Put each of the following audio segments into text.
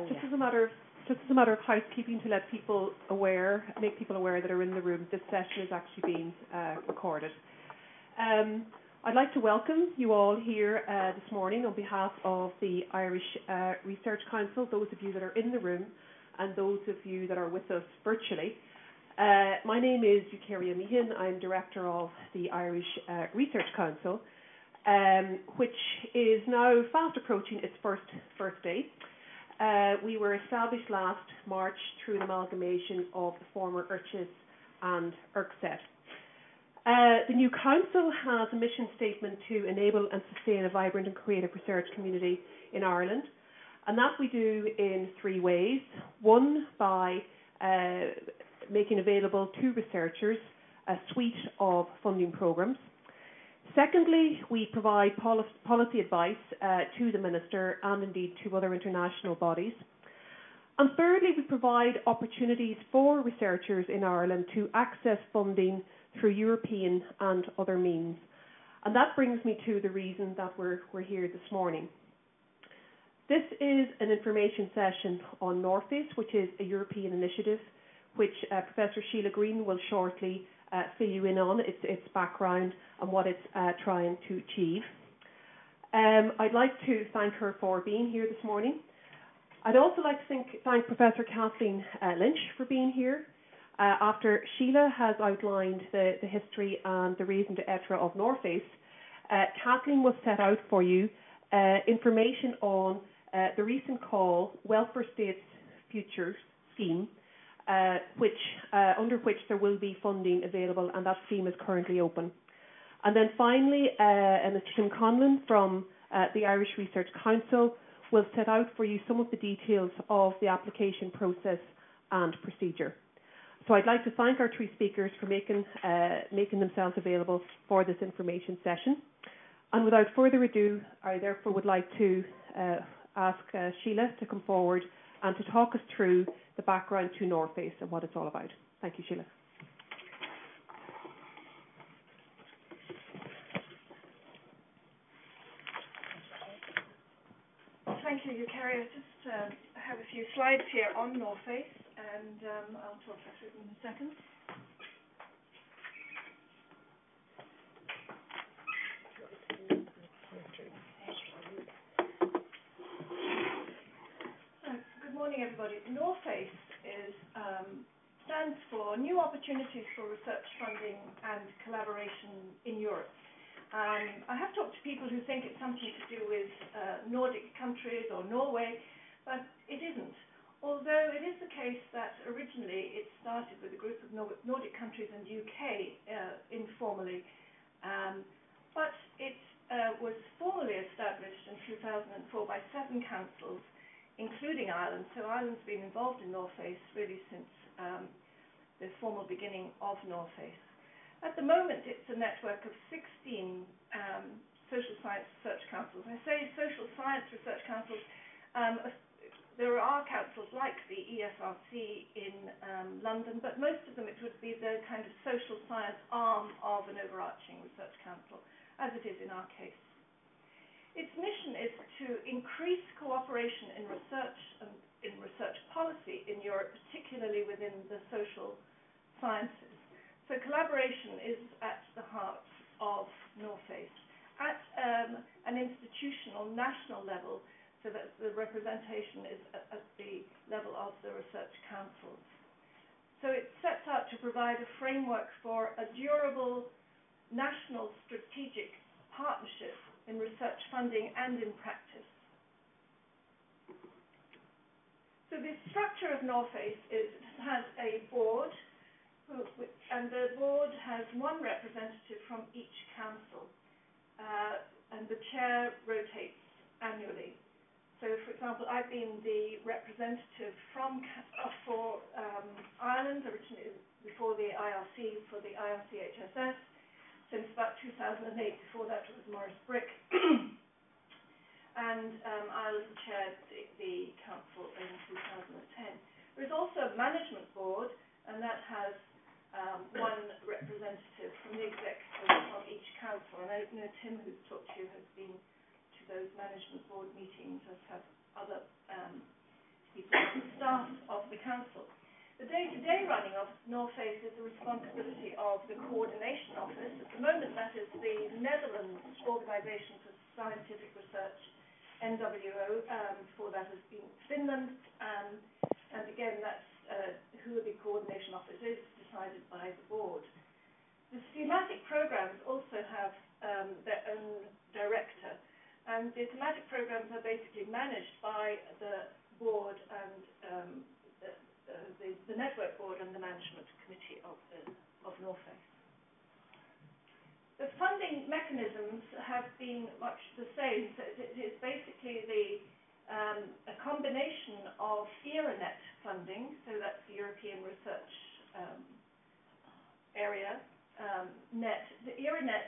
Just as a matter of housekeeping, to let people aware, make people aware that are in the room, this session is actually being recorded. I'd like to welcome you all here this morning on behalf of the Irish Research Council, those of you that are in the room and those of you that are with us virtually. My name is Eucharia Meehan. I'm Director of the Irish Research Council, which is now fast approaching its first day. We were established last March through an amalgamation of the former IRCHIS and IRCSET. The new council has a mission statement to enable and sustain a vibrant and creative research community in Ireland, and that we do in three ways. One, by making available to researchers a suite of funding programmes. Secondly, we provide policy advice to the Minister and indeed to other international bodies. And thirdly, we provide opportunities for researchers in Ireland to access funding through European and other means. And that brings me to the reason that we're here this morning. This is an information session on Norface, which is a European initiative which Professor Sheila Green will shortly fill you in on, its background and what it's trying to achieve. I'd like to thank her for being here this morning. I'd also like to thank Professor Kathleen Lynch for being here. After Sheila has outlined the history and the raison d'etre of Norface, Kathleen will set out for you information on the recent call, Welfare States Future Scheme, under which there will be funding available, and that scheme is currently open. And then finally, Tim Conlon from the Irish Research Council will set out for you some of the details of the application process and procedure. So I'd like to thank our three speakers for making themselves available for this information session. And without further ado, I therefore would like to ask Sheila to come forward and to talk us through the background to Norface and what it's all about. Thank you, Sheila. Thank you, Eucharia. Just have a few slides here on Norface, and I'll talk through them in a second. Good morning, everybody. Norface stands for New Opportunities for Research Funding and Collaboration in Europe. I have talked to people who think it's something to do with Nordic countries or Norway, but it isn't. Although it is the case that originally it started with a group of Nordic countries and UK informally, but it was formally established in 2004 by 7 councils, including Ireland. So Ireland's been involved in Norface really since the formal beginning of Norface. At the moment, it's a network of 16 social science research councils. I say social science research councils. There are councils like the ESRC in London, but most of them it would be the kind of social science arm of an overarching research council, as it is in our case. Its mission is to increase cooperation in research and in research policy in Europe, particularly within the social sciences. So collaboration is at the heart of Norface at an institutional national level, so that the representation is at the level of the research councils. So it sets out to provide a framework for a durable national strategic partnership in research funding and in practice. So the structure of Norface has a board, and the board has one representative from each council, and the chair rotates annually. So, for example, I've been the representative for Ireland, originally before the IRC, for the IRC-HSS, since about 2008. Before that it was Maurice Brick. And Ireland chaired the council in 2010. There is also a management board, and that has one representative from the executive of each council. And I know Tim, who's talked to you, has been to to those management board meetings, as have other people on the staff of the council. The day-to-day running of Norface is the responsibility of the coordination office. At the moment, that is the Netherlands Organisation for Scientific Research, NWO. Before that has been Finland, and again, that's who the coordination office is, decided by the board. The thematic programs also have their own director, and the thematic programs are basically managed by the board and the network board and the management committee of Norface. The funding mechanisms have been much the same. So it is basically a combination of ERANET funding, so that's the European Research Area net. The ERANET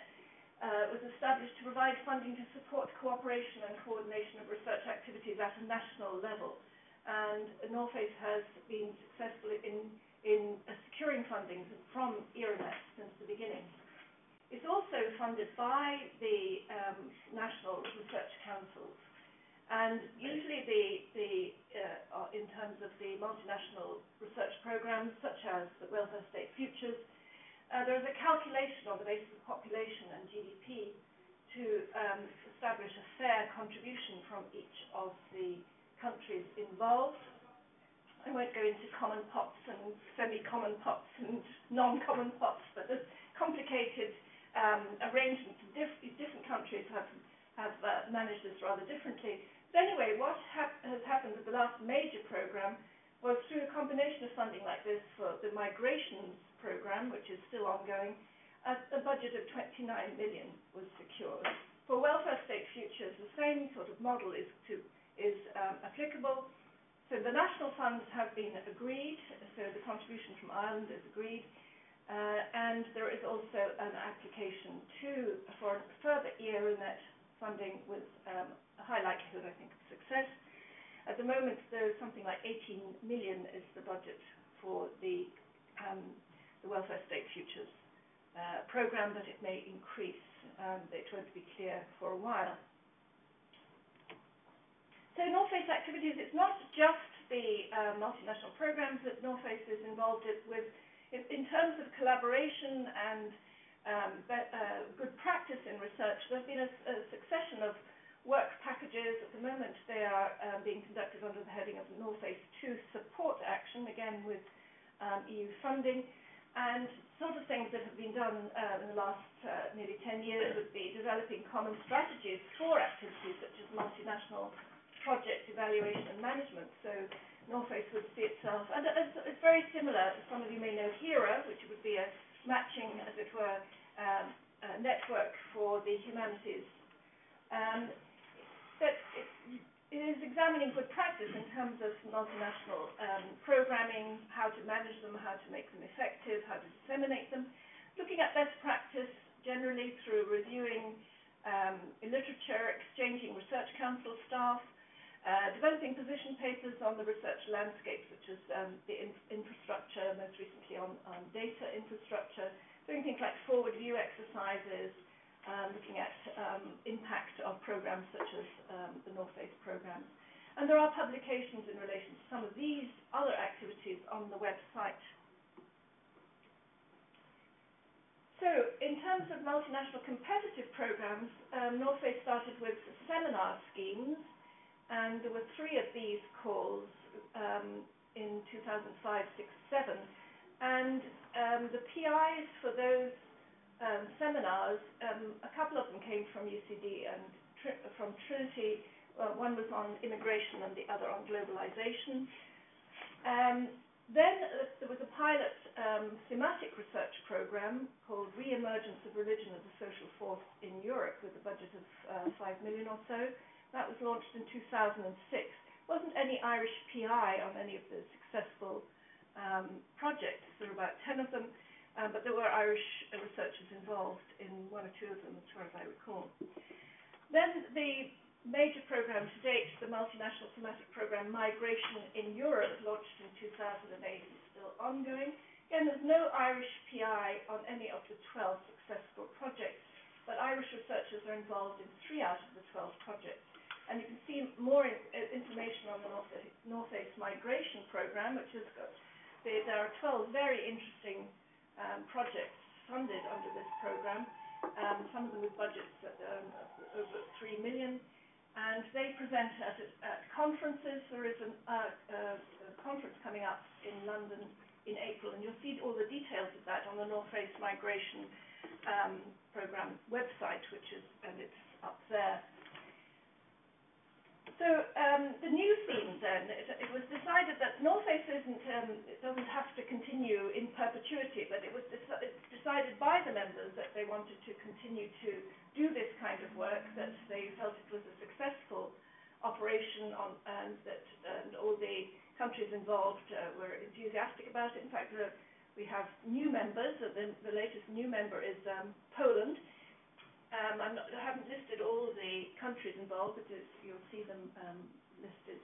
was established to provide funding to support cooperation and coordination of research activities at a national level. And Norface has been successful in securing funding from ERANET since the beginning. It's also funded by the national research councils, and usually in terms of the multinational research programs, such as the Welfare State Futures, there is a calculation on the basis of population and GDP to establish a fair contribution from each of the countries involved. I won't go into common pots and semi-common pots and non-common pots, but there's complicated arrangements. Different countries have managed this rather differently. But anyway, what has happened with the last major program was through a combination of funding like this for the migrations program, which is still ongoing, a budget of 29 million was secured. For welfare state futures, the same sort of model is applicable. So the national funds have been agreed, so the contribution from Ireland is agreed, and there is also an application for further ERANET funding with a high likelihood, I think, of success. At the moment, there's something like 18 million is the budget for the welfare state futures program, but it may increase. It won't be clear for a while. So Norface activities, it's not just the multinational programs that Norface is involved with. In terms of collaboration and good practice in research, there's been a succession of work packages. At the moment, they are being conducted under the heading of Norface 2 Support Action, again with EU funding. And sort of things that have been done in the last nearly 10 years would be developing common strategies for activities such as multinational project evaluation and management. So Norface would see itself, and it's very similar. Some of you may know HERA, which would be a matching, as it were, network for the humanities. But it is examining good practice in terms of multinational programming, how to manage them, how to make them effective, how to disseminate them, looking at best practice generally through reviewing literature, exchanging research council staff, developing position papers on the research landscape, such as the infrastructure, most recently on data infrastructure, doing things like forward view exercises, looking at impact of programs such as the Norface programs. And there are publications in relation to some of these other activities on the website. So in terms of multinational competitive programs, Norface started with seminar schemes, and there were 3 of these calls in 2005, 6, 7. And the PIs for those seminars, a couple of them came from UCD and from Trinity. One was on immigration and the other on globalization. Then there was a pilot thematic research program called Re-Emergence of Religion as a Social Force in Europe with a budget of 5 million or so. That was launched in 2006. Wasn't any Irish PI on any of the successful projects. There were about 10 of them, but there were Irish researchers involved in 1 or 2 of them, as far as I recall. Then the major program to date, the multinational thematic program Migration in Europe, launched in 2008, is still ongoing. Again, there's no Irish PI on any of the 12 successful projects. but Irish researchers are involved in 3 out of the 12 projects. And you can see more information on the Norface Migration Programme, which has got, there are 12 very interesting projects funded under this programme, some of them with budgets at over 3 million. And they present at conferences. There is a conference coming up in London in April, and you'll see all the details of that on the Norface Migration Programme website, and it's up there. So the new theme then, it was decided that Norface it doesn't have to continue in perpetuity, but it was decided by the members that they wanted to continue to do this kind of work, that they felt it was a successful operation, and all the countries involved were enthusiastic about it. In fact, we have new members. The latest new member is Poland. I haven't listed all the countries involved, but you'll see them listed.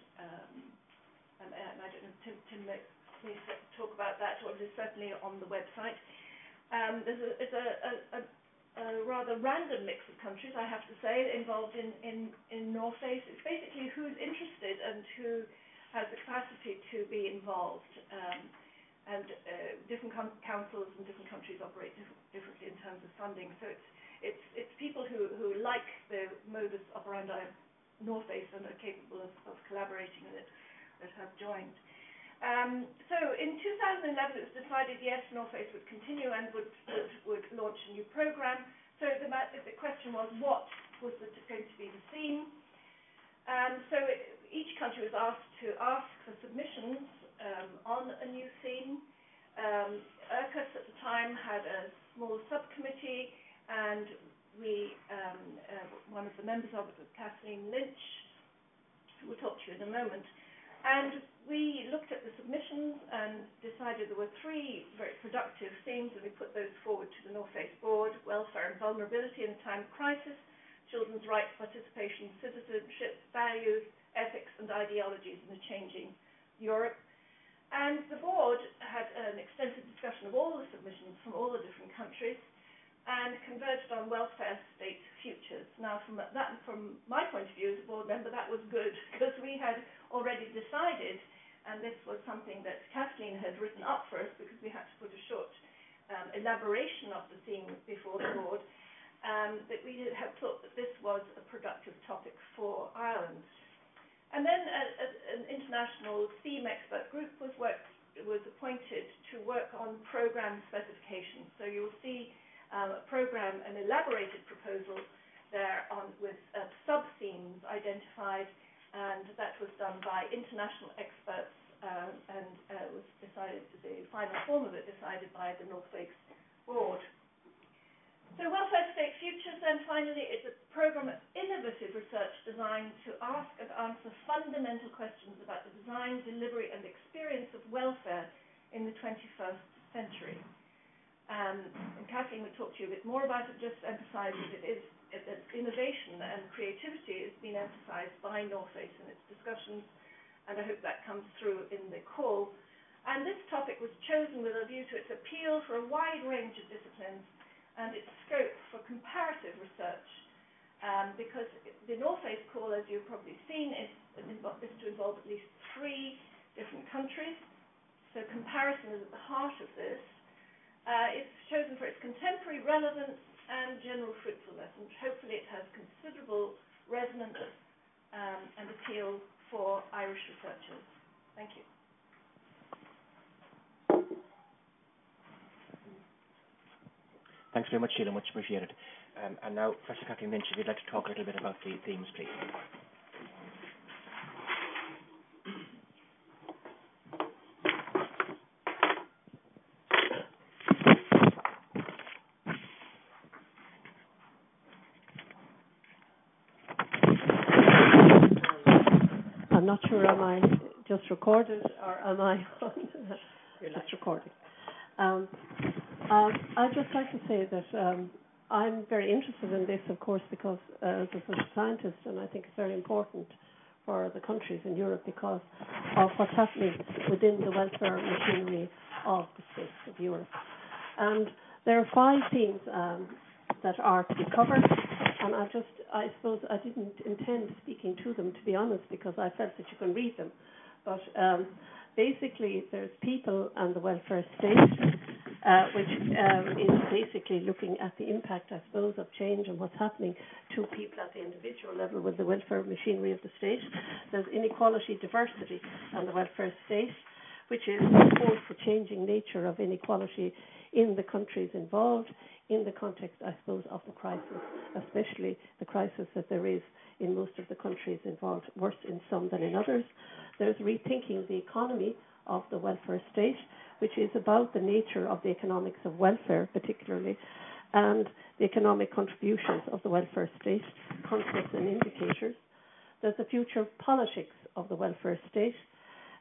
And I don't know, Tim may talk about that, or it is certainly on the website. There's a rather random mix of countries, I have to say, involved in Norface. It's basically who's interested and who has the capacity to be involved. And different councils and different countries operate differently in terms of funding. So it's people who like the modus operandi of Norface and are capable of collaborating in it that have joined. So in 2011 it was decided, yes, Norface would continue and would launch a new program. So the question was, what was going to be the theme? So each country was asked to ask for submissions on a new theme. URCUS at the time had a small subcommittee, and one of the members of it was Kathleen Lynch, who we'll talk to you in a moment. And we looked at the submissions and decided there were 3 very productive themes, and we put those forward to the Norface board: welfare and vulnerability in a time of crisis, children's rights, participation, citizenship, values, ethics and ideologies in a changing Europe. And the board had an extensive discussion of all the submissions from all the different countries and converged on welfare state futures. Now, from my point of view as a board member, that was good, because we had already decided, and this was something that Kathleen had written up for us, because we had to put a short elaboration of the theme before the board, that we had thought that this was a productive topic for Ireland. And then an international theme expert group was appointed to work on program specifications. So you'll see a program, an elaborated proposal there with sub-themes identified, and that was done by international experts, and was decided, the final form of it decided by the Norface board. So welfare state futures, then finally, is a program of innovative research designed to ask and answer fundamental questions about the design, delivery and experience of welfare in the 21st century. And Kathleen will talk to you a bit more about it, just emphasize that innovation and creativity has been emphasized by Norface in its discussions, and I hope that comes through in the call. And this topic was chosen with a view to its appeal for a wide range of disciplines and its scope for comparative research, because the Norface call, as you've probably seen, is to involve at least 3 different countries. So comparison is at the heart of this. It's chosen for its contemporary relevance and general fruitfulness, and hopefully it has considerable resonance and appeal for Irish researchers. Thank you. Thanks very much, Sheila. Much appreciated. And now, Professor Kathleen Lynch, if you'd like to talk a little bit about the themes, please. I'm not sure, am I just recorded or am I on? You're just recording. I'd just like to say that I'm very interested in this, of course, because as a social scientist, and I think it's very important for the countries in Europe because of what's happening within the welfare machinery of the states of Europe. And there are 5 themes that are to be covered. And I suppose I didn't intend speaking to them, to be honest, because I felt that you can read them. But basically, there's people and the welfare state, which is basically looking at the impact, I suppose, of change and what's happening to people at the individual level with the welfare machinery of the state. There's inequality, diversity, and the welfare state, which is, of course, the changing nature of inequality in the countries involved, in the context, I suppose, of the crisis, especially the crisis that there is in most of the countries involved, worse in some than in others. There's rethinking the economy of the welfare state, which is about the nature of the economics of welfare, particularly, and the economic contributions of the welfare state, concepts and indicators. There's the future politics of the welfare state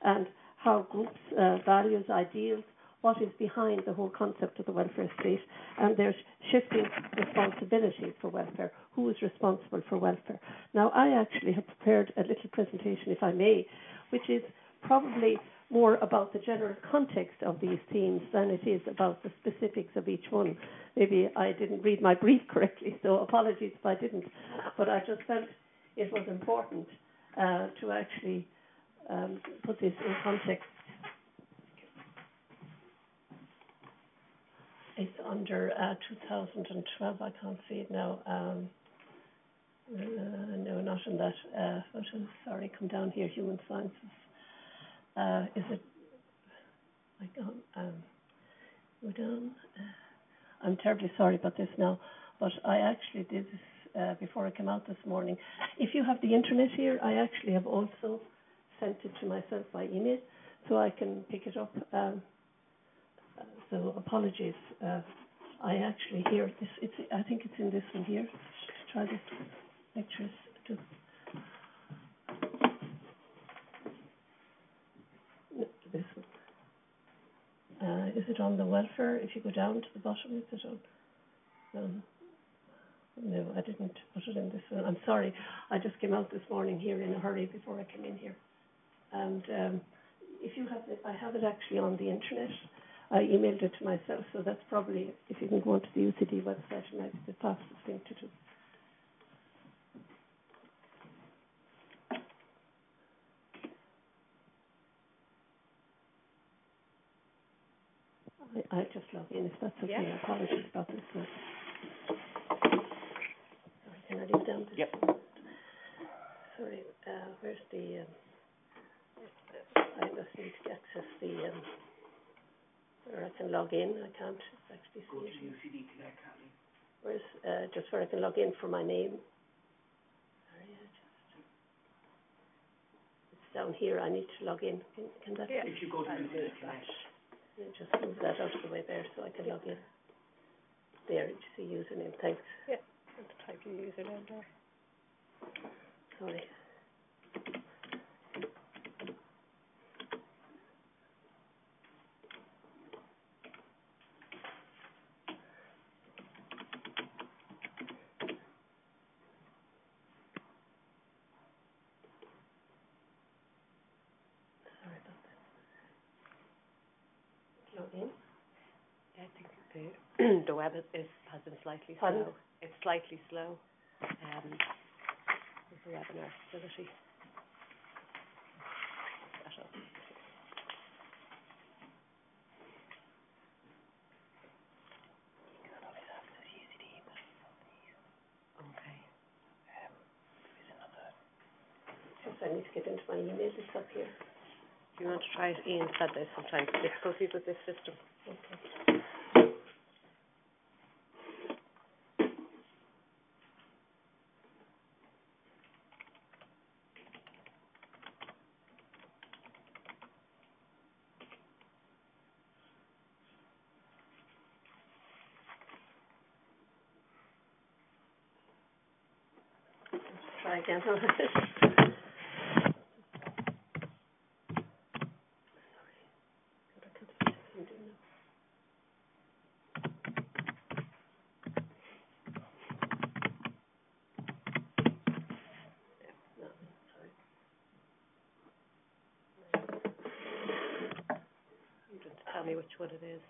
and how groups, values, ideals, what is behind the whole concept of the welfare state, and there's shifting responsibility for welfare. Who is responsible for welfare? Now, I actually have prepared a little presentation, if I may, which is probably more about the general context of these themes than it is about the specifics of each one. Maybe I didn't read my brief correctly, so apologies if I didn't. But I just felt it was important to actually put this in context. It's under 2012. I can't see it now. No, not in that photo. Sorry, come down here, human sciences. Is it? Go down. I'm terribly sorry about this now, but I actually did this before I came out this morning. If you have the internet here, I actually have also sent it to myself by email, so I can pick it up. So apologies. I actually hear this. I think it's in this one here. Try this lectures. This one. Is it on the welfare? If you go down to the bottom, is it on? No, I didn't put it in this one. I'm sorry. I just came out this morning here in a hurry before I came in here. And if you have it, I have it actually on the internet. I emailed it to myself, so that's probably, if you can go onto the UCD website, it might be the fastest thing to do. I just log in, if that's okay. Yeah. Apologies about this. Sorry, can I leave down this? Yep. Sorry, where's the... I just need to access the... where I can log in. I can't actually see it. Go to UCD Connect, Kathy. Where's just where I can log in for my name? Sorry, it's down here. I need to log in. Can that? Yeah. If you go to UCD Connect. Just move that out of the way there so I can log in. There, you see username. Thanks. Yeah. And type your username there. Sorry. In? I think the web has been slightly slow. It's slightly slow with the webinar facility. Okay. Just I need to get into my email. It's up here. If you want to try it, Ian said there's sometimes difficulties with this system. Okay. Let's try again. Tell me which one it is.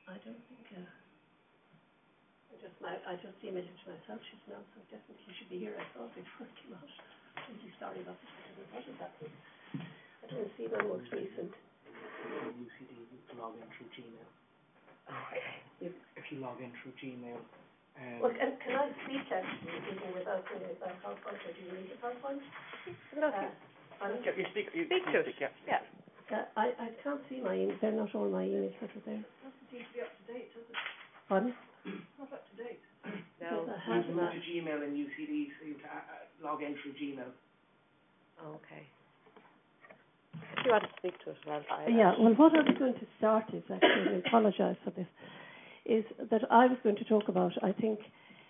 I don't think. I just emailed it to myself. She's now, so definitely should be here. I thought before it came out. I'm really sorry about this. What is happening? I don't see my most recent. UCD, you can log in through Gmail. Okay. If you log in through Gmail. Well, can I speak actually, even without the PowerPoint, or do you need the PowerPoint? No, You speak to us. Yeah. I can't see my emails. They're not all my emails that are there. It doesn't seem to be up to date, does it? Pardon? Not up to date. No. You can go to Gmail and UCD, so you can log in through Gmail. Okay. If you want to speak to us, well, yeah, well, what I was going to start is actually, and I apologise for this, is that I was going to talk about, I think,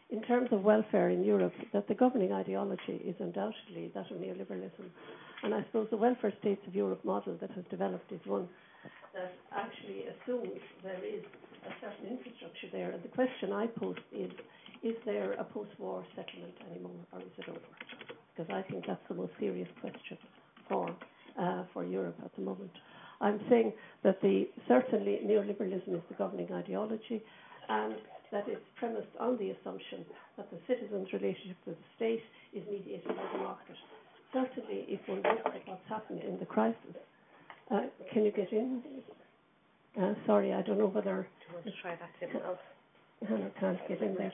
in terms of welfare in Europe, that the governing ideology is undoubtedly that of neoliberalism. And I suppose the welfare states of Europe model that has developed is one that actually assumes there is a certain infrastructure there. And the question I pose is there a post-war settlement anymore, or is it over? Because I think that's the most serious question for Europe at the moment. I'm saying that certainly neoliberalism is the governing ideology, and that it's premised on the assumption that the citizen's relationship to the state is mediated by the market. Certainly, if one looks at what's happened in the crisis, can you get in? Sorry, I don't know whether... Do you want to try that, Tim? I can't get in there.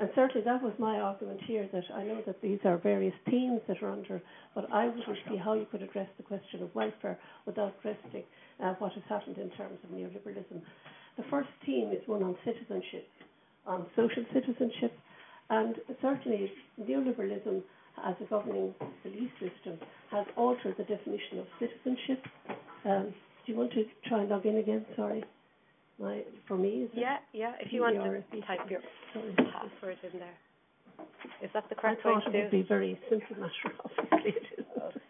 And certainly that was my argument here, that I know that these are various themes that are under, but I wouldn't see how you could address the question of welfare without addressing what has happened in terms of neoliberalism. The first theme is one on citizenship, on social citizenship, and certainly neoliberalism as a governing belief system has altered the definition of citizenship. Do you want to try and log in again? Sorry. For me, is it? Yeah. If you want to type your password in there. Is that the correct way to do it? I thought it would be very simple matter. Obviously, it isn't.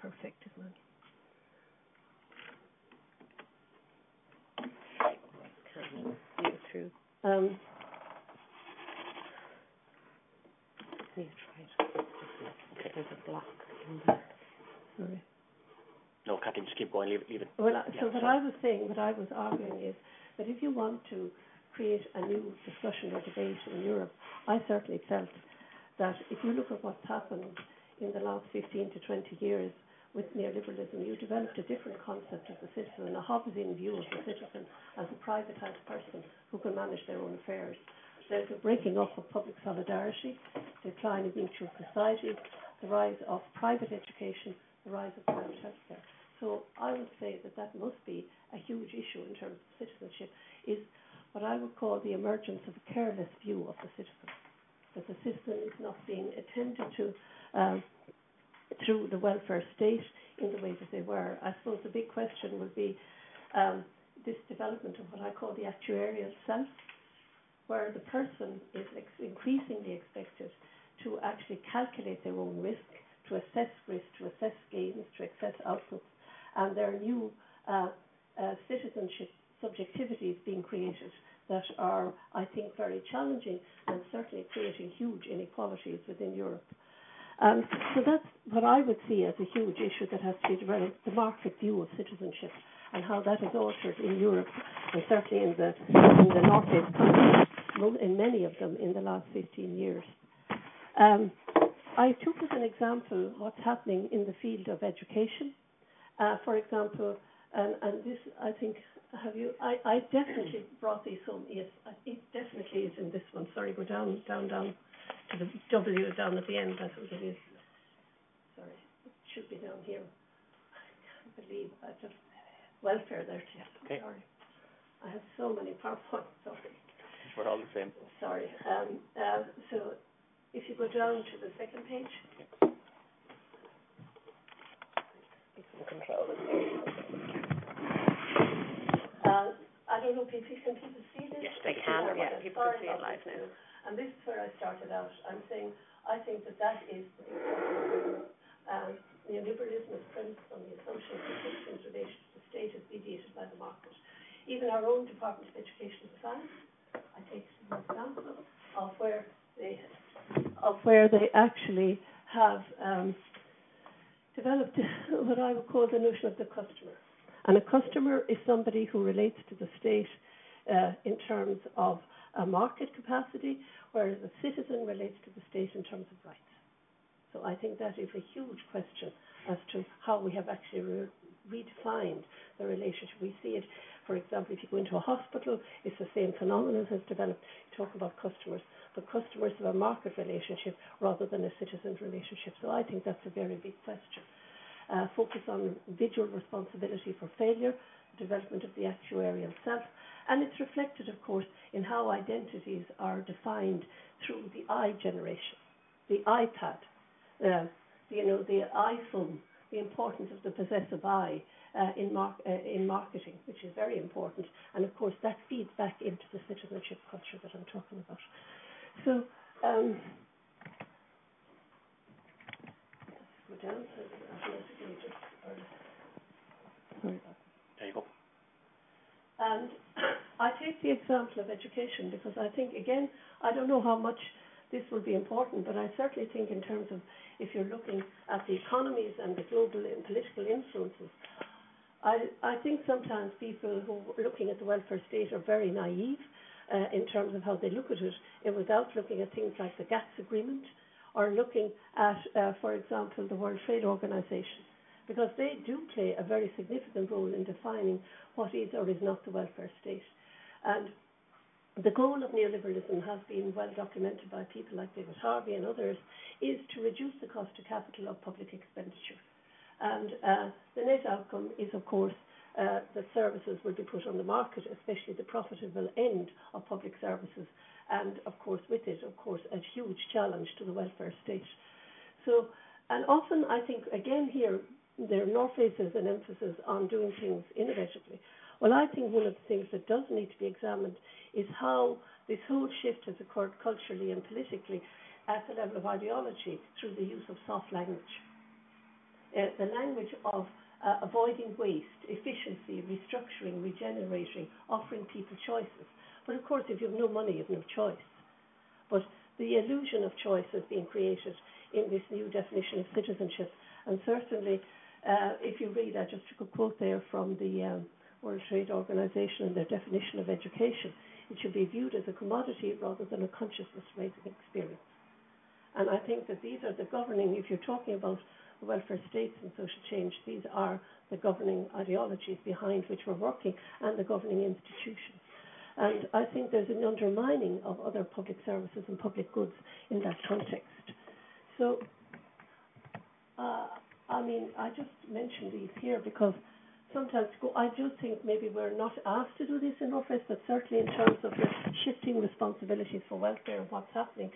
Perfect, isn't it? You through. You try it. Okay. There's a block in there. Sorry. No, Kathleen, just keep going. Leave it. Well, what I was saying, what I was arguing is that if you want to create a new discussion or debate in Europe, I certainly felt that if you look at what's happened in the last 15 to 20 years with neoliberalism, you developed a different concept of the citizen, a Hobbesian view of the citizen as a privatised person who can manage their own affairs. There's a breaking up of public solidarity, decline of mutual society, the rise of private education, the rise of private healthcare. So I would say that must be a huge issue in terms of citizenship, is what I would call the emergence of a careless view of the citizen, that the citizen is not being attended to through the welfare state in the way that they were. I suppose the big question would be this development of what I call the actuarial self, where the person is increasingly expected to actually calculate their own risk, to assess risk, to assess gains, to assess outputs, and there are new citizenship subjectivities being created that are, I think, very challenging and certainly creating huge inequalities within Europe. So that's what I would see as a huge issue that has to be developed, the market view of citizenship and how that is altered in Europe, and certainly in the Norface countries, in many of them in the last 15 years. I took as an example what's happening in the field of education. For example, and this, I think, I definitely brought these home. Yes, it definitely is in this one. Sorry, go down to the W down at the end. I think it is. Sorry, it should be down here. I can't believe I just welfare there too. Okay. Sorry, I have so many PowerPoints. Sorry. We're all the same. Sorry. So if you go down to the second page. Control it. I don't know if people see this. Yes, they can. Yeah, people can see it live now. And this is where I started out. I'm saying I think that is the big problem. Neoliberalism is premised on the assumption that the citizen's relation to the state is mediated by the market. Even our own Department of Education and Science, I take an example of where they actually have developed what I would call the notion of the customer. And a customer is somebody who relates to the state in terms of a market capacity, whereas a citizen relates to the state in terms of rights. So I think that is a huge question as to how we have actually redefined the relationship. We see it, for example, if you go into a hospital, it's the same phenomenon has developed. You talk about customers, but customers have a market relationship rather than a citizen relationship. So I think that's a very big question. Focus on individual responsibility for failure, development of the actuarial self, and it's reflected, of course, in how identities are defined through the I generation, the iPad, the iPhone, the importance of the possessive I in marketing, which is very important, and of course that feeds back into the citizenship culture that I'm talking about. So, let's go down. There you go. And I take the example of education because I think, again, I don't know how much this will be important, but I certainly think in terms of if you're looking at the economies and the global and political influences, I think sometimes people who are looking at the welfare state are very naive in terms of how they look at it, and without looking at things like the GATS agreement or looking at, for example, the World Trade Organization, because they do play a very significant role in defining what is or is not the welfare state. And the goal of neoliberalism has been well documented by people like David Harvey and others, is to reduce the cost of capital of public expenditure. And the net outcome is, of course, that services will be put on the market, especially the profitable end of public services. And, of course, with it, of course, a huge challenge to the welfare state. So, and often I think, again here, there Norface is an emphasis on doing things innovatively. Well, I think one of the things that does need to be examined is how this whole shift has occurred culturally and politically at the level of ideology through the use of soft language. The language of avoiding waste, efficiency, restructuring, regenerating, offering people choices. But of course, if you have no money, you have no choice. But the illusion of choice has been created in this new definition of citizenship. And certainly, if you read, I just took a quote there from the World Trade Organization and their definition of education, it should be viewed as a commodity rather than a consciousness-raising experience. And I think that these are the governing, if you're talking about the welfare states and social change, these are the governing ideologies behind which we're working and the governing institutions. And I think there's an undermining of other public services and public goods in that context. So, I just mentioned these here because sometimes I do think maybe we're not asked to do this in Norface, but certainly in terms of the shifting responsibilities for welfare and what's happening,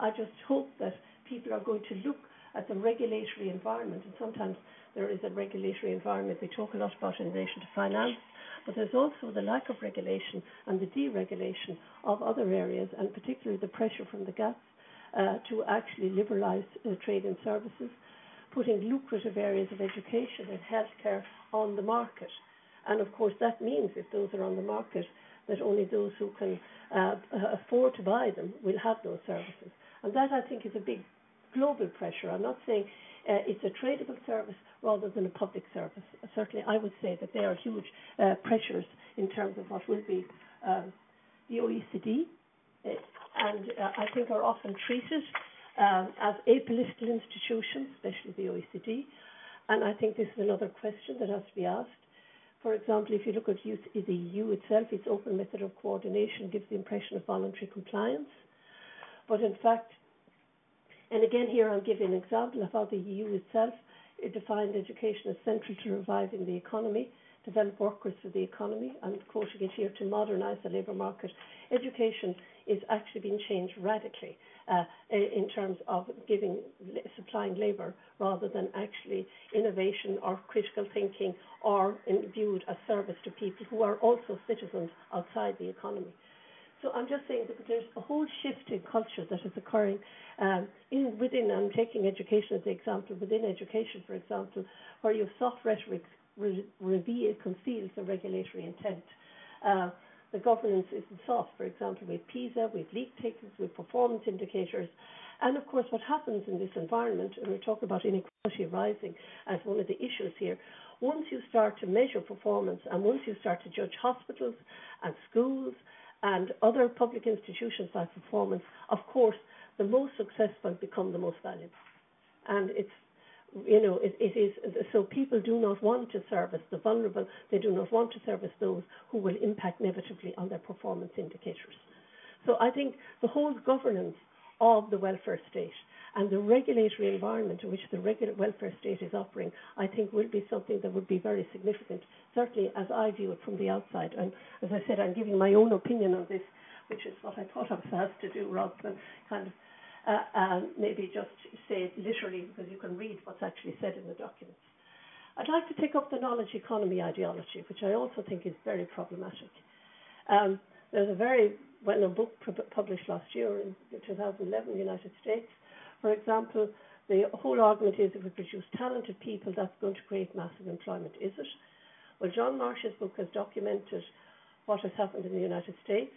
I just hope that people are going to look at the regulatory environment, and sometimes there is a regulatory environment we talk a lot about in relation to finance, but there's also the lack of regulation and the deregulation of other areas, and particularly the pressure from the GATS to actually liberalise trade and services, putting lucrative areas of education and healthcare on the market. And of course that means if those are on the market, that only those who can afford to buy them will have those services. And that, I think, is a big global pressure. I'm not saying it's a tradable service rather than a public service. Certainly I would say that there are huge pressures in terms of what will be the OECD, and I think are often treated as apolitical institutions, especially the OECD. And I think this is another question that has to be asked. For example, if you look at the EU itself, its open method of coordination gives the impression of voluntary compliance. But in fact, and again here I'll give you an example of how the EU itself defined education as central to reviving the economy, develop workers for the economy, and quoting it here, to modernise the labour market. Education is actually being changed radically in terms of supplying labour rather than actually innovation or critical thinking or viewed as service to people who are also citizens outside the economy. So I'm just saying that there's a whole shift in culture that is occurring within, I'm taking education as the example, within education, for example, where you have soft rhetoric conceals the regulatory intent. the governance isn't soft. For example, with PISA, with leak takers, with performance indicators. And of course, what happens in this environment, and we're talking about inequality rising as one of the issues here, once you start to measure performance and once you start to judge hospitals and schools and other public institutions by performance, of course, the most successful become the most valuable. And it's, it is, so people do not want to service the vulnerable, they do not want to service those who will impact negatively on their performance indicators. So I think the whole governance of the welfare state and the regulatory environment in which the welfare state is operating, I think will be something that would be very significant, certainly as I view it from the outside. And as I said, I'm giving my own opinion on this, which is what I thought I was asked to do, rather than kind of maybe just say it literally, because you can read what's actually said in the documents. I'd like to take up the knowledge economy ideology, which I also think is very problematic. There's a very well-known book published last year in 2011 in the United States. For example, the whole argument is if we produce talented people, that's going to create massive employment. Is it? Well, John Marsh's book has documented what has happened in the United States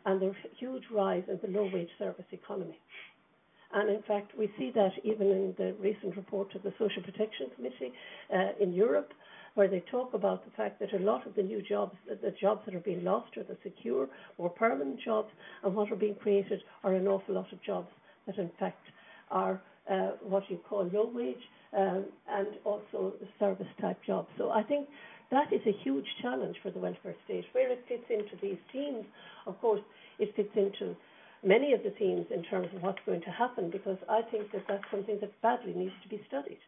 and the huge rise in the low-wage service economy. And in fact, we see that even in the recent report of the Social Protection Committee in Europe, where they talk about the fact that a lot of the new jobs, the jobs that are being lost are the secure, more permanent jobs, and what are being created are an awful lot of jobs that in fact are what you call low wage and also service type jobs. So I think that is a huge challenge for the welfare state. Where it fits into these themes, of course, it fits into many of the themes in terms of what's going to happen, because I think that that's something that badly needs to be studied.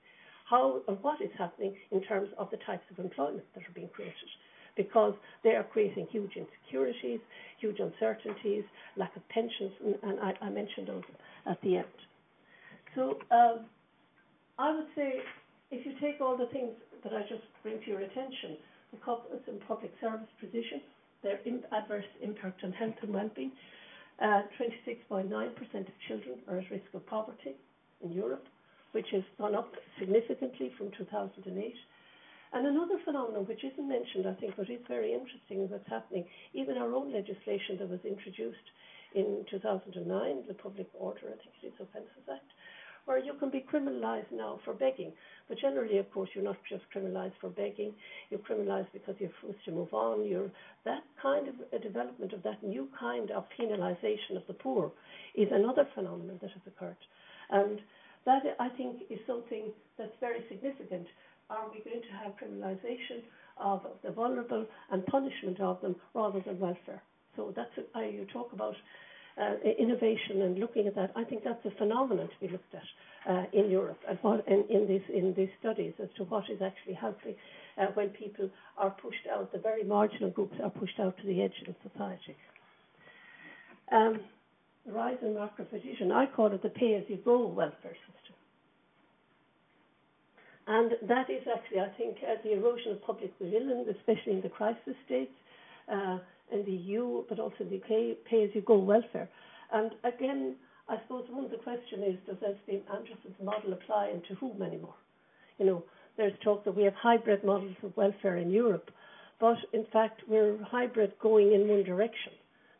How and what is happening in terms of the types of employment that are being created, because they are creating huge insecurities, huge uncertainties, lack of pensions, and I mentioned those at the end. So I would say if you take all the things that I just bring to your attention, the couples in public service position, their adverse impact on health and well-being, 26.9% of children are at risk of poverty in Europe, which has gone up significantly from 2008. And another phenomenon which isn't mentioned, I think, but is very interesting, what's happening, even our own legislation that was introduced in 2009, the Public Order, I think it is, Offences Act, where you can be criminalised now for begging. But generally, of course, you're not just criminalised for begging, you're criminalised because you're forced to move on. That kind of a development of that new kind of penalisation of the poor is another phenomenon that has occurred. And that, I think, is something that's very significant. Are we going to have criminalisation of the vulnerable and punishment of them rather than welfare? So that's you talk about innovation and looking at that. I think that's a phenomenon to be looked at in Europe and in these studies as to what is actually happening when people are pushed out. The very marginal groups are pushed out to the edge of society. The rise in market position, I call it the pay-as-you-go welfare system. And that is actually, I think, the erosion of public will, especially in the crisis states, in the EU, but also the UK, pay-as-you-go welfare. And again, I suppose one of the questions is, does Esme Anderson's model apply and to whom anymore? There's talk that we have hybrid models of welfare in Europe, but in fact, we're hybrid going in one direction,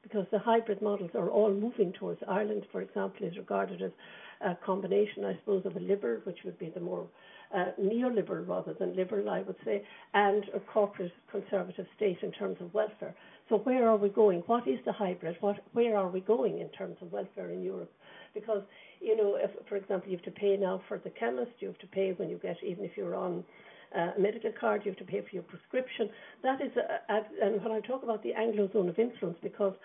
because the hybrid models are all moving towards Ireland, for example, is regarded as a combination, I suppose, of a liberal, which would be the more neoliberal rather than liberal, I would say, and a corporate conservative state in terms of welfare. So where are we going? What is the hybrid? Where are we going in terms of welfare in Europe? Because, if, for example, you have to pay now for the chemist, you have to pay when you get, even if you're on a medical card, you have to pay for your prescription. That is, and when I talk about the Anglo zone of influence, because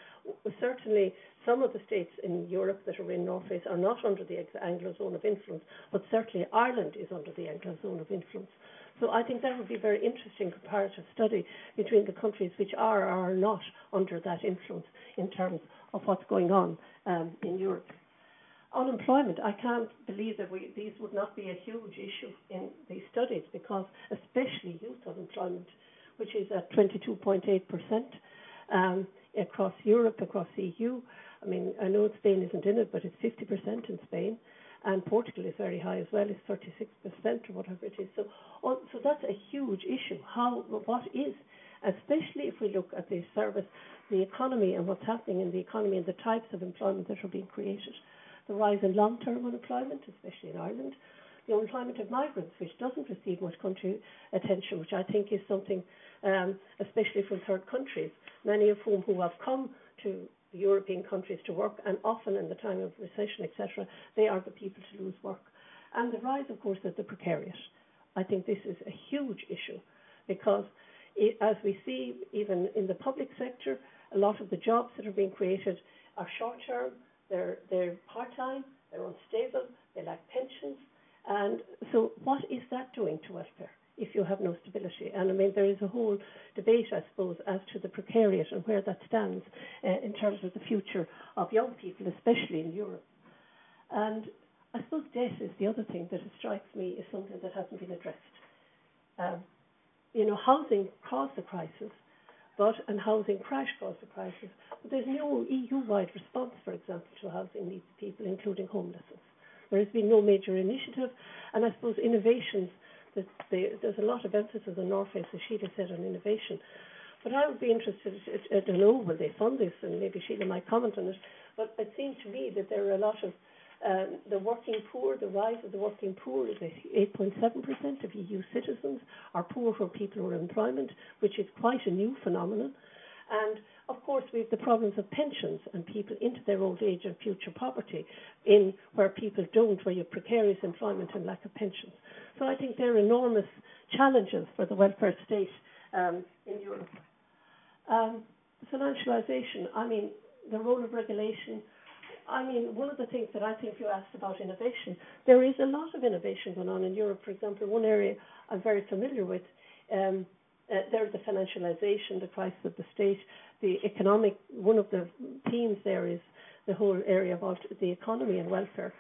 certainly some of the states in Europe that are in Norface are not under the Anglo zone of influence, but certainly Ireland is under the Anglo zone of influence. So I think that would be a very interesting comparative study between the countries which are or are not under that influence in terms of what's going on in Europe. Unemployment, I can't believe that these would not be a huge issue in these studies, because especially youth unemployment, which is at 22.8% across Europe, across the EU. I mean, I know Spain isn't in it, but it's 50% in Spain, and Portugal is very high as well, it's 36% or whatever it is. So that's a huge issue. What is especially if we look at the economy and what's happening in the economy and the types of employment that are being created. The rise in long-term unemployment, especially in Ireland, the unemployment of migrants, which doesn't receive much country attention, which I think is something, especially from third countries, many of whom who have come to the European countries to work, and often in the time of recession, etc., they are the people to lose work. And the rise, of course, of the precariat. I think this is a huge issue because, as we see, even in the public sector, a lot of the jobs that are being created are short-term, they're part-time, they're unstable, they lack pensions. And so what is that doing to welfare if you have no stability? And I mean, there is a whole debate, I suppose, as to the precariat and where that stands in terms of the future of young people, especially in Europe. And I suppose debt is the other thing that strikes me as something that hasn't been addressed. Housing caused the crisis, and housing crash caused the crisis. But there's no EU-wide response, for example, to housing needs of people, including homelessness. There has been no major initiative, and I suppose innovations, there's a lot of emphasis on Norface, as Sheila said, on innovation. But I would be interested, I don't know, will they fund this, and maybe Sheila might comment on it, but it seems to me that there are a lot of the working poor, the rise of the working poor is 8.7% of EU citizens are poor for people who are in employment, which is quite a new phenomenon. And, of course, we have the problems of pensions and people into their old age and future poverty where people don't, where you have precarious employment and lack of pensions. So I think there are enormous challenges for the welfare state in Europe. Financialisation, the role of regulation. One of the things that I think you asked about innovation, there is a lot of innovation going on in Europe. For example, one area I'm very familiar with, there's the financialisation, the crisis of the state, the economic, one of the themes there is the whole area about the economy and welfare.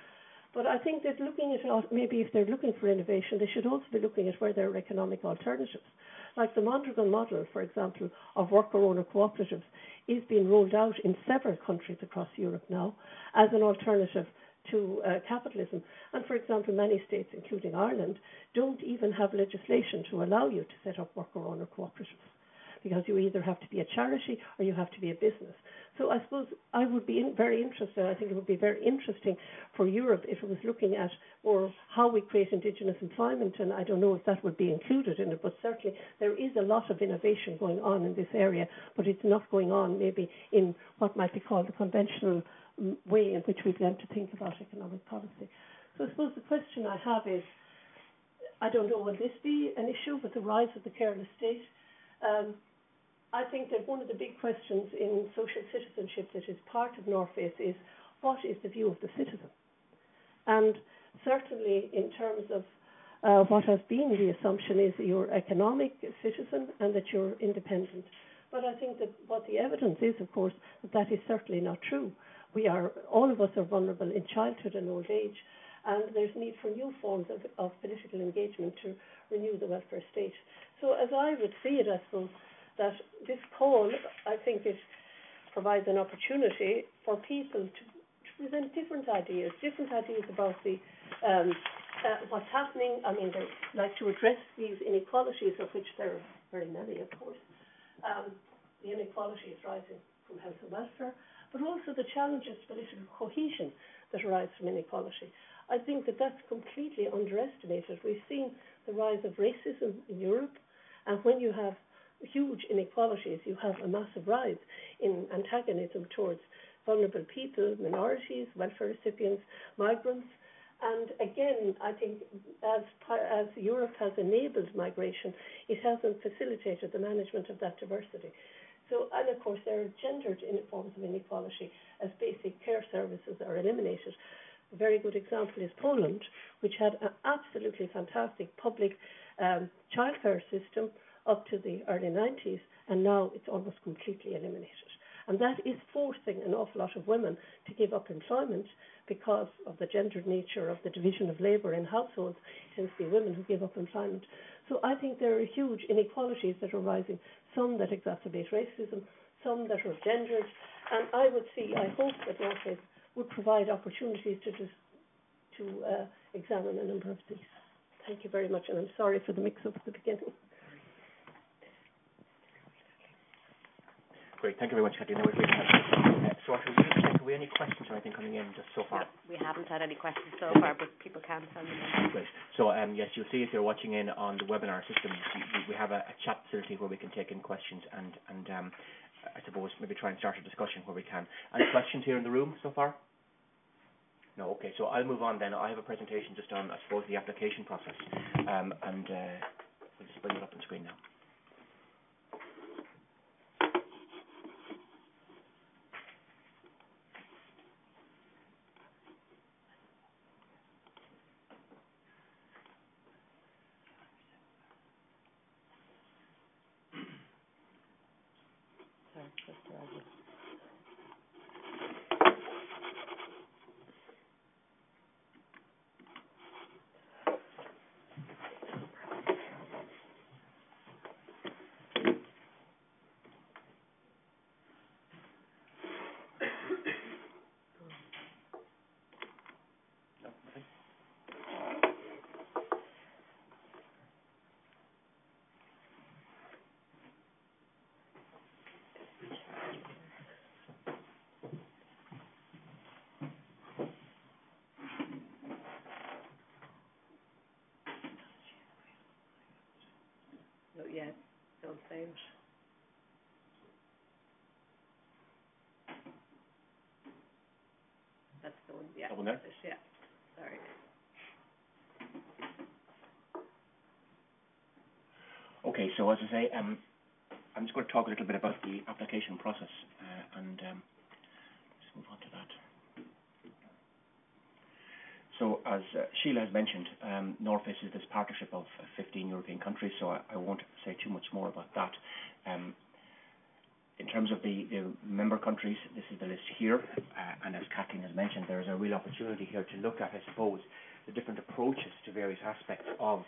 But I think that looking at, maybe if they're looking for innovation, they should also be looking at where there are economic alternatives. Like the Mondragon model, for example, of worker-owner cooperatives is being rolled out in several countries across Europe now as an alternative to capitalism. And, for example, many states, including Ireland, don't even have legislation to allow you to set up worker-owner cooperatives because you either have to be a charity or you have to be a business. So I suppose I would be very interested, I think it would be very interesting for Europe if it was looking at how we create indigenous employment, and I don't know if that would be included in it, but certainly there is a lot of innovation going on in this area, but it's not going on maybe in what might be called the conventional way in which we've learned to think about economic policy. So I suppose the question I have is, I don't know, will this be an issue with the rise of the careless state? I think that one of the big questions in social citizenship that is part of Norface is, what is the view of the citizen? And certainly in terms of what has been the assumption is that you're economic citizen and that you're independent. But I think that what the evidence is, of course, that is certainly not true. All of us are vulnerable in childhood and old age, and there's need for new forms of political engagement to renew the welfare state. So as I would see it, I suppose, that this call, I think it provides an opportunity for people to present different ideas about what's happening. They like to address these inequalities, of which there are very many, of course. The inequality is rising from health and welfare, but also the challenges to political cohesion that arise from inequality. I think that that's completely underestimated. We've seen the rise of racism in Europe, and when you have huge inequalities, you have a massive rise in antagonism towards vulnerable people, minorities, welfare recipients, migrants. And again, I think as Europe has enabled migration, it hasn't facilitated the management of that diversity. So, and of course, there are gendered forms of inequality as basic care services are eliminated. A very good example is Poland, which had an absolutely fantastic public childcare system up to the early 90s, and now it's almost completely eliminated. And that is forcing an awful lot of women to give up employment because of the gendered nature of the division of labour in households. It tends to be women who give up employment. So I think there are huge inequalities that are rising, some that exacerbate racism, some that are gendered, and I hope that Norface would provide opportunities to examine a number of these. Thank you very much, and I'm sorry for the mix-up at the beginning. Great. Thank you very much, Kathleen. That was really helpful. So, have we any questions or anything coming in just so far? No, we haven't had any questions so far, but people can send them in. Great. So, yes, you'll see if you're watching in on the webinar system, we have a chat facility where we can take in questions and I suppose maybe try and start a discussion where we can. Any questions here in the room so far? No. Okay. So I'll move on then. I have a presentation just on, I suppose, the application process, and we'll just bring it up on screen now. Yeah, don't say it. That's the one, yeah. That one there? Yeah, sorry. Okay, so as I say, I'm just going to talk a little bit about the application process, and let's move on to that. So, as Sheila has mentioned, Norface is this partnership of 15 European countries, so I won't say too much more about that. In terms of the member countries, this is the list here, and as Kathleen has mentioned, there is a real opportunity here to look at, I suppose, the different approaches to various aspects of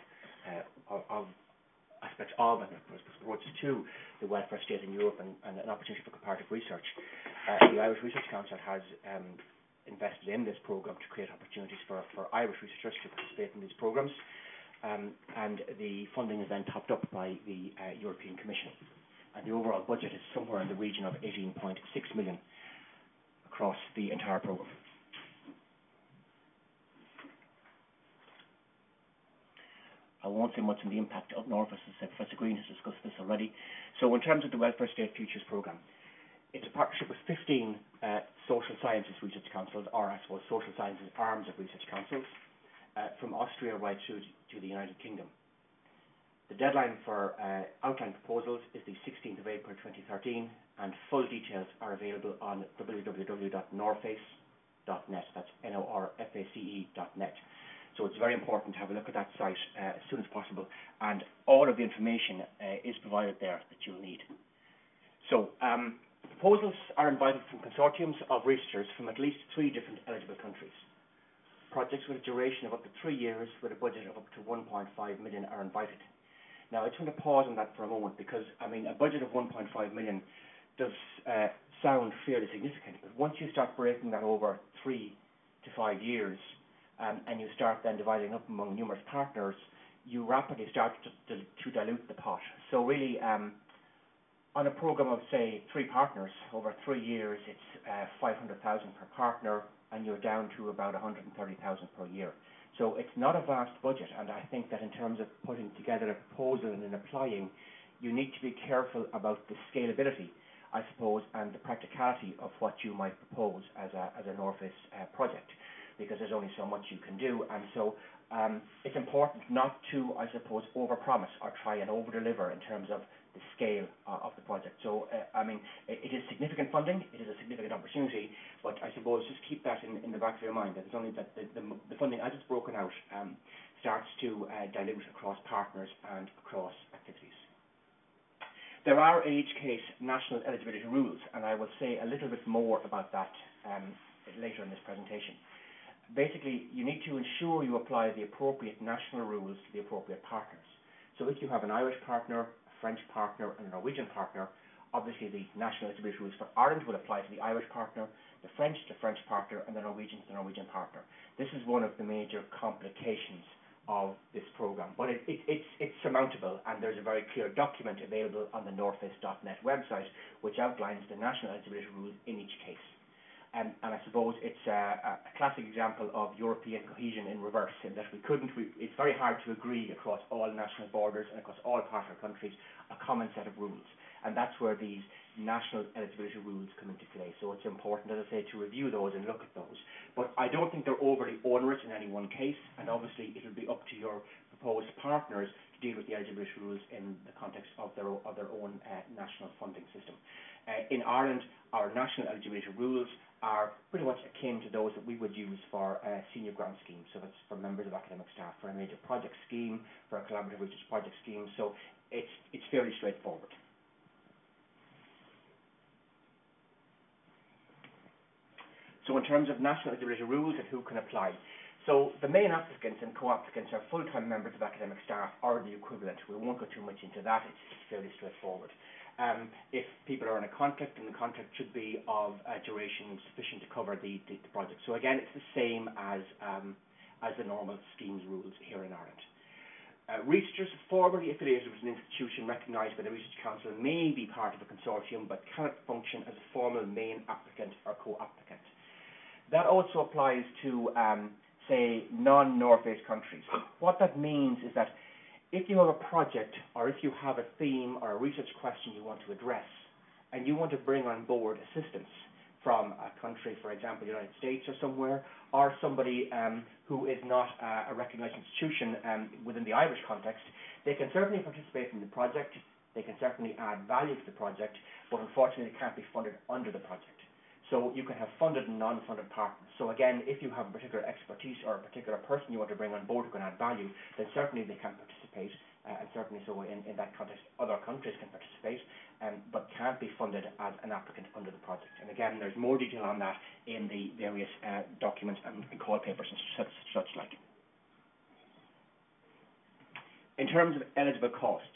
approaches to the welfare state in Europe, and an opportunity for comparative research. The Irish Research Council has invested in this program to create opportunities for Irish researchers to participate in these programs, and the funding is then topped up by the European Commission, and the overall budget is somewhere in the region of 18.6 million across the entire program. I won't say much on the impact of Norface, as I said, Professor Green has discussed this already. So in terms of the Welfare State Futures Programme, it's a partnership with 15 social sciences research councils, or I suppose social sciences arms of research councils, from Austria right through to the United Kingdom. The deadline for outline proposals is the 16th of April 2013, and full details are available on www.norface.net. That's norface.net. So it's very important to have a look at that site as soon as possible, and all of the information is provided there that you'll need. So proposals are invited from consortiums of researchers from at least 3 different eligible countries. Projects with a duration of up to 3 years with a budget of up to 1.5 million are invited. Now, I just want to pause on that for a moment because, I mean, a budget of 1.5 million does sound fairly significant, but once you start breaking that over 3 to 5 years, and you start then dividing up among numerous partners, you rapidly start to dilute the pot. So really, on a program of, say, 3 partners over 3 years, it's 500,000 per partner, and you're down to about 130,000 per year. So it's not a vast budget, and I think that in terms of putting together a proposal and then applying, you need to be careful about the scalability, I suppose, and the practicality of what you might propose as a Norface project, because there's only so much you can do, and so it's important not to, I suppose, overpromise or try and overdeliver in terms of the scale of the project. So, I mean, it is significant funding, it is a significant opportunity, but I suppose just keep that in the back of your mind, that it's only that the funding, as it's broken out, starts to dilute across partners and across activities. There are, in each case, national eligibility rules, and I will say a little bit more about that later in this presentation. Basically, you need to ensure you apply the appropriate national rules to the appropriate partners. So if you have an Irish partner, a French partner, and a Norwegian partner, obviously the national eligibility rules for Ireland will apply to the Irish partner, the French partner, and the Norwegian partner. This is one of the major complications of this program. But it's surmountable, and there's a very clear document available on the norface.net website which outlines the national eligibility rules in each case. And I suppose it's a classic example of European cohesion in reverse, in that it's very hard to agree across all national borders and across all partner countries a common set of rules. And that's where these national eligibility rules come into play. So it's important, as I say, to review those and look at those. But I don't think they're overly onerous in any one case, and obviously it'll be up to your proposed partners to deal with the eligibility rules in the context of their own national funding system. In Ireland, our national eligibility rules are pretty much akin to those that we would use for a senior grant scheme. So that's for members of academic staff, for a major project scheme, for a collaborative research project scheme. So it's fairly straightforward. So in terms of national eligibility rules and who can apply, so the main applicants and co-applicants are full-time members of academic staff or the equivalent. We won't go too much into that. It's fairly straightforward. If people are in a contract, then the contract should be of a duration sufficient to cover the project. So again, it's the same as the normal schemes rules here in Ireland. Researchers formerly affiliated with an institution recognised by the Research Council may be part of a consortium but cannot function as a formal main applicant or co-applicant. That also applies to, say, non-Norface countries. What that means is that if you have a project or if you have a theme or a research question you want to address and you want to bring on board assistance from a country, for example, the United States or somewhere, or somebody who is not a recognised institution within the Irish context, they can certainly participate in the project, they can certainly add value to the project, but unfortunately they can't be funded under the project. So you can have funded and non-funded partners. So again, if you have a particular expertise or a particular person you want to bring on board who can add value, then certainly they can participate, and certainly so in that context other countries can participate, but can't be funded as an applicant under the project. And again, there's more detail on that in the various documents and call papers and such like. In terms of eligible costs,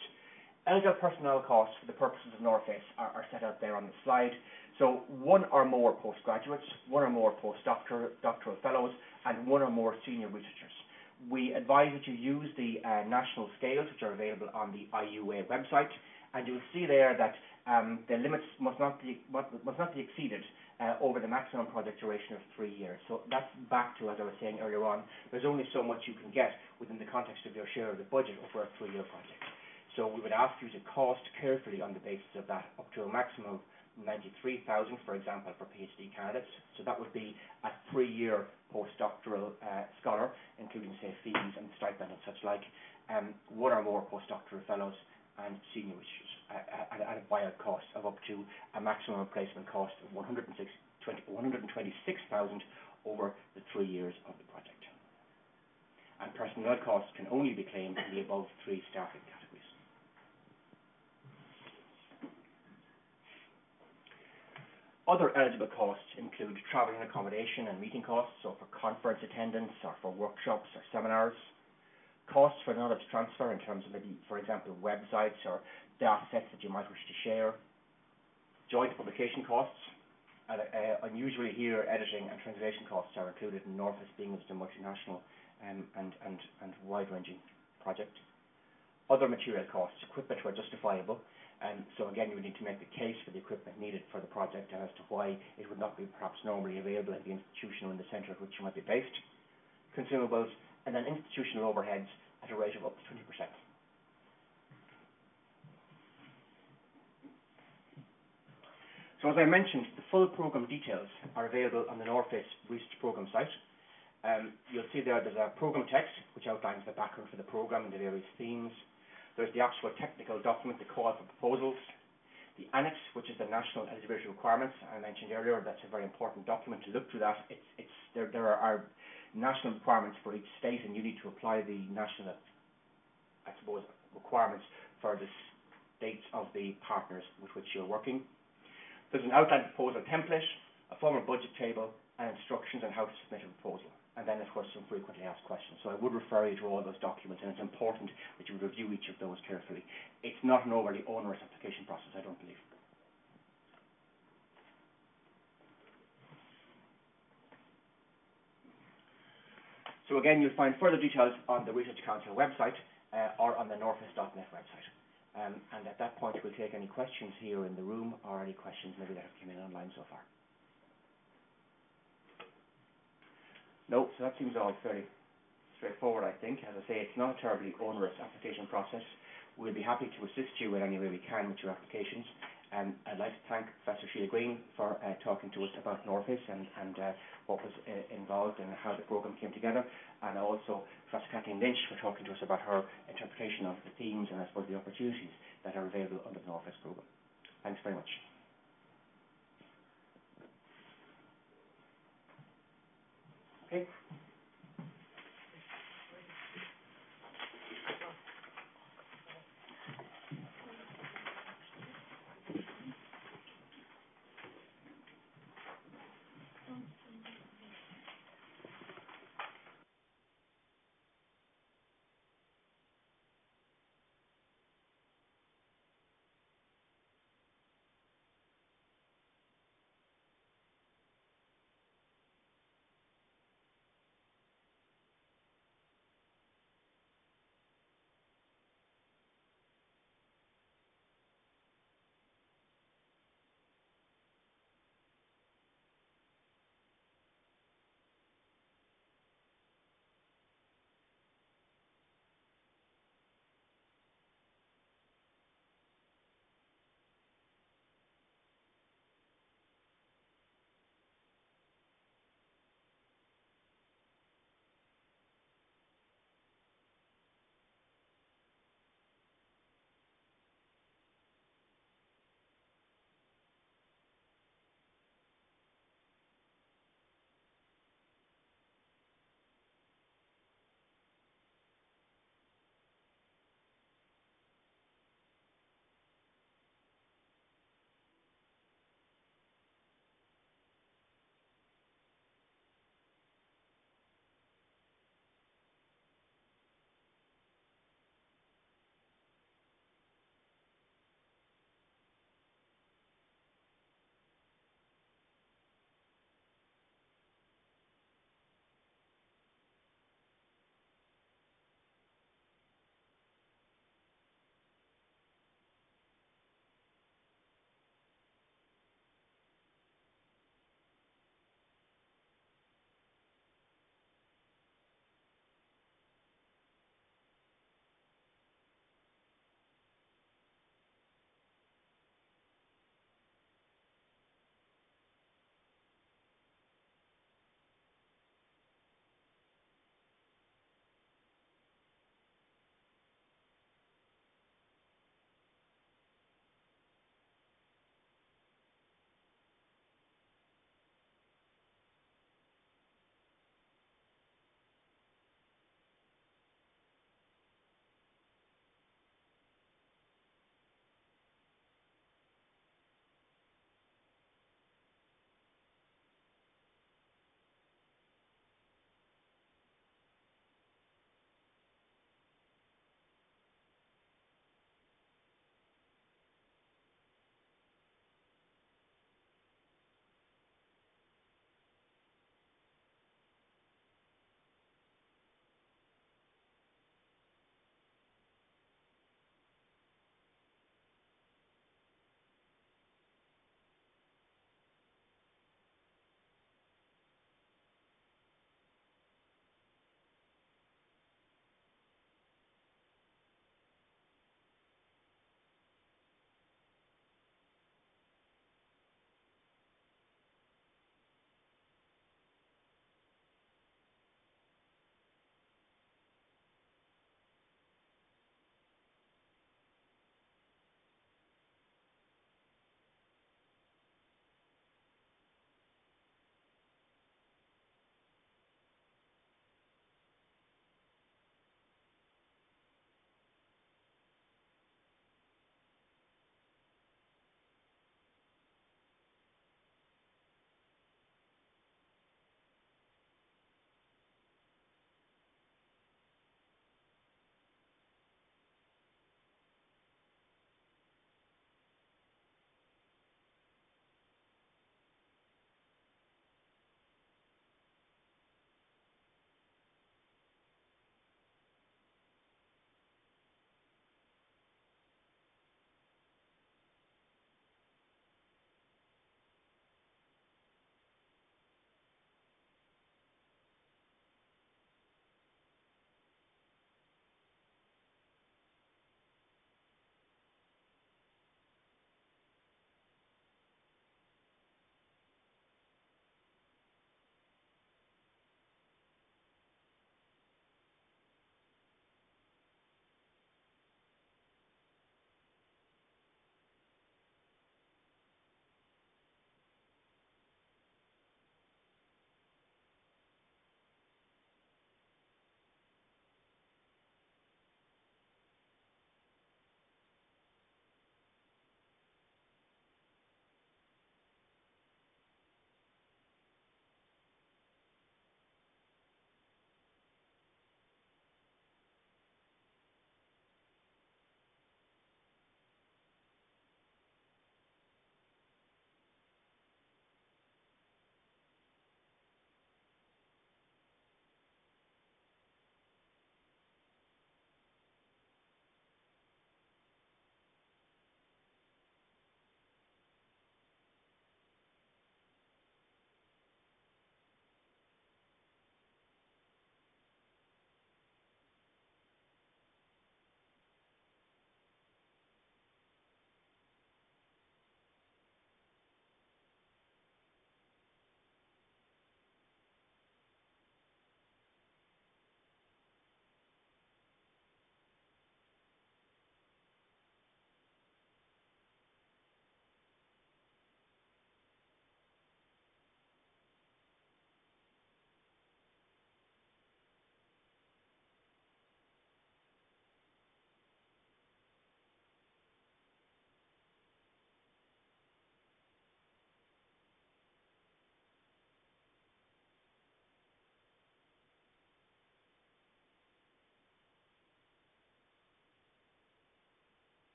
eligible personnel costs for the purposes of Norface are set out there on the slide. So one or more postgraduates, one or more postdoctoral fellows, and one or more senior researchers. We advise that you use the national scales which are available on the IUA website, and you'll see there that the limits must not be exceeded over the maximum project duration of 3 years. So that's back to, as I was saying earlier on, there's only so much you can get within the context of your share of the budget over a 3-year project. So we would ask you to cost carefully on the basis of that up to a maximum of 93,000, for example, for PhD candidates. So that would be a 3-year postdoctoral scholar, including, say, fees and stipend and such like, one or more postdoctoral fellows and senior researchers at a buyout cost of up to a maximum replacement cost of 126,000 over the 3 years of the project. And personnel costs can only be claimed in the above 3 staffing categories. Other eligible costs include travel and accommodation and meeting costs, so for conference attendance or for workshops or seminars. Costs for knowledge transfer in terms of maybe, for example, websites or data sets that you might wish to share. Joint publication costs. Unusually here, editing and translation costs are included in Norface being a multinational and wide-ranging project. Other material costs, equipment where justifiable. So again, you would need to make the case for the equipment needed for the project and as to why it would not be perhaps normally available at the institution or in the centre at which you might be based. Consumables, and then institutional overheads at a rate of up to 20%. So as I mentioned, the full programme details are available on the Norface Research Programme site. You'll see there's a programme text which outlines the background for the programme and the various themes. There's the actual technical document, the call for proposals. The annex, which is the national eligibility requirements. I mentioned earlier that's a very important document to look through that. There are national requirements for each state, and you need to apply the national, I suppose, requirements for the states of the partners with which you're working. There's an outline proposal template, a formal budget table, and instructions on how to submit a proposal. And then, of course, some frequently asked questions. So I would refer you to all those documents, and it's important that you review each of those carefully. It's not an overly onerous application process, I don't believe. So again, you'll find further details on the Research Council website or on the Norface.net website. And at that point, we'll take any questions here in the room or any questions maybe that have come in online so far. No, so that seems all fairly straightforward, I think. As I say, it's not a terribly onerous application process. We'll be happy to assist you in any way we can with your applications. I'd like to thank Professor Sheila Green for talking to us about Norface and what was involved and how the programme came together, and also Professor Kathleen Lynch for talking to us about her interpretation of the themes and I suppose the opportunities that are available under the Norface programme. Thanks very much. Okay.